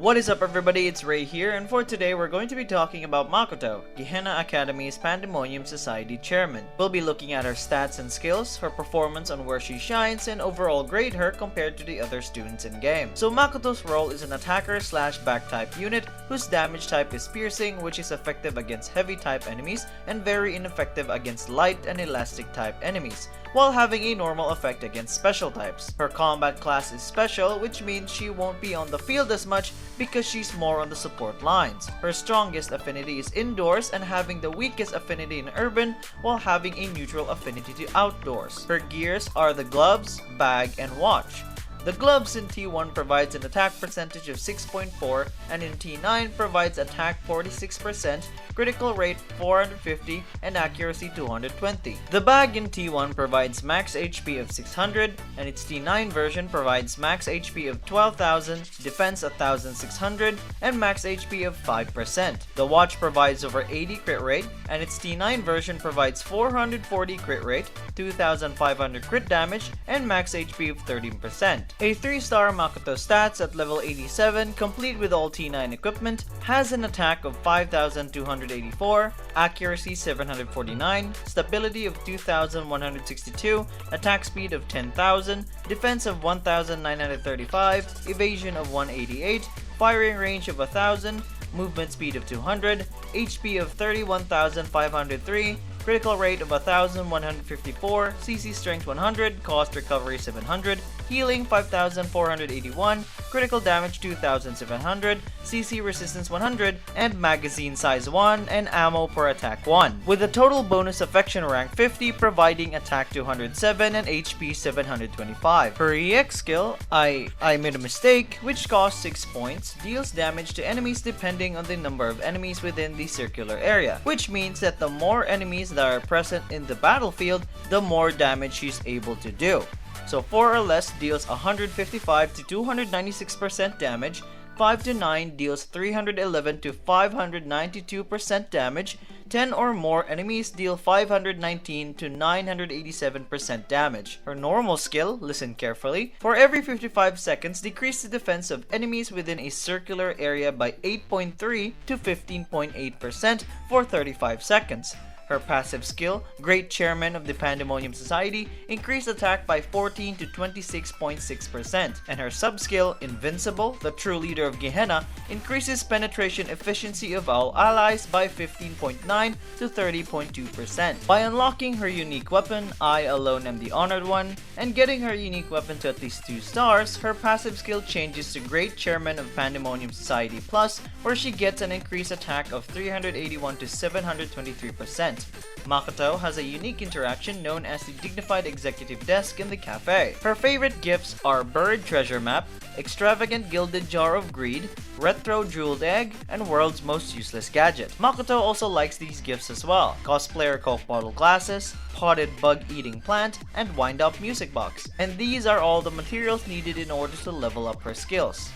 What is up everybody, it's Ray here, and for today we're going to be talking about Makoto, Gehenna Academy's Pandemonium Society chairman. We'll be looking at her stats and skills, her performance on where she shines, and overall grade her compared to the other students in game. So Makoto's role is an attacker slash back type unit whose damage type is piercing, which is effective against heavy type enemies and very ineffective against light and elastic type enemies, while having a normal effect against special types. Her combat class is special, which means she won't be on the field as much because she's more on the support lines. Her strongest affinity is indoors and having the weakest affinity in urban, while having a neutral affinity to outdoors. Her gears are the gloves, bag, and watch. The gloves in T1 provides an attack percentage of 6.4 and in T9 provides attack 46%, critical rate 450, and accuracy 220. The bag in T1 provides max HP of 600 and its T9 version provides max HP of 12,000, defense 1,600, and max HP of 5%. The watch provides over 80 crit rate and its T9 version provides 440 crit rate, 2,500 crit damage, and max HP of 13%. A 3-star Makoto stats at level 87, complete with all T9 equipment, has an attack of 5,284, accuracy 749, stability of 2,162, attack speed of 10,000, defense of 1,935, evasion of 188, firing range of 1,000, movement speed of 200, HP of 31,503, critical rate of 1,154, CC strength 100, cost recovery 700, healing 5,481, critical damage 2,700, CC resistance 100, and magazine size 1 and ammo per attack 1, with a total bonus affection rank 50 providing attack 207 and HP 725. Her EX skill, I made a mistake, which costs 6 points, deals damage to enemies depending on the number of enemies within the circular area, which means that the more enemies that are present in the battlefield, the more damage she's able to do. So 4 or less deals 155 to 296% damage, 5 to 9 deals 311 to 592% damage, 10 or more enemies deal 519 to 987% damage. Her normal skill, listen carefully, for every 55 seconds decrease the defense of enemies within a circular area by 8.3 to 15.8% for 35 seconds. Her passive skill, Great Chairman of the Pandemonium Society, increased attack by 14 to 26.6%, and her sub-skill, Invincible, the true leader of Gehenna, increases penetration efficiency of all allies by 15.9 to 30.2%. By unlocking her unique weapon, I alone am the honored one, and getting her unique weapon to at least 2 stars, her passive skill changes to Great Chairman of Pandemonium Society Plus, where she gets an increased attack of 381 to 723%. Makoto has a unique interaction known as the Dignified Executive Desk in the cafe. Her favorite gifts are Buried Treasure Map, Extravagant Gilded Jar of Greed, Retro Jeweled Egg, and World's Most Useless Gadget. Makoto also likes these gifts as well: Cosplayer Coke Bottle Glasses, Potted Bug Eating Plant, and Wind Up Music Box. And these are all the materials needed in order to level up her skills.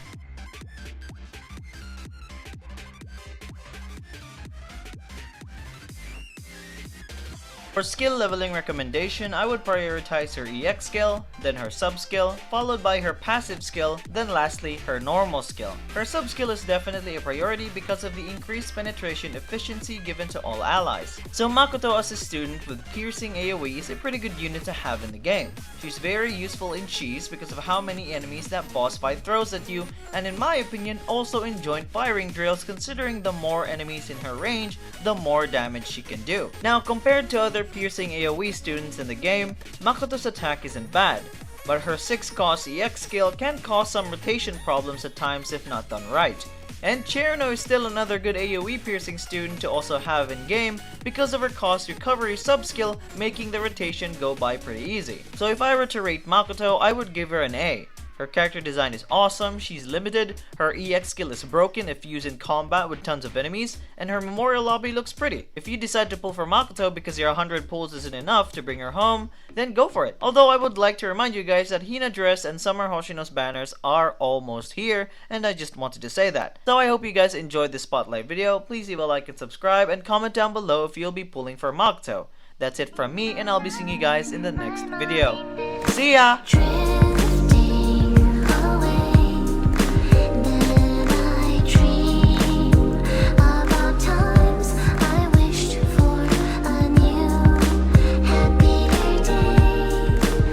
For skill leveling recommendation, I would prioritize her EX skill, then her sub skill, followed by her passive skill, then lastly her normal skill. Her sub skill is definitely a priority because of the increased penetration efficiency given to all allies. So Makoto as a student with piercing AoE is a pretty good unit to have in the game. She's very useful in cheese because of how many enemies that boss fight throws at you, and in my opinion also in joint firing drills, considering the more enemies in her range, the more damage she can do. Now compared to other piercing AoE students in the game, Makoto's attack isn't bad, but her 6 cost EX skill can cause some rotation problems at times if not done right. And Cherno is still another good AoE piercing student to also have in game because of her cost recovery sub skill, making the rotation go by pretty easy. So if I were to rate Makoto, I would give her an A. Her character design is awesome, she's limited, her EX skill is broken if used in combat with tons of enemies, and her memorial lobby looks pretty. If you decide to pull for Makoto because your 100 pulls isn't enough to bring her home, then go for it. Although I would like to remind you guys that Hina Dress and Summer Hoshino's banners are almost here, and I just wanted to say that. So I hope you guys enjoyed this spotlight video. Please leave a like and subscribe, and comment down below if you'll be pulling for Makoto. That's it from me, and I'll be seeing you guys in the next video. See ya!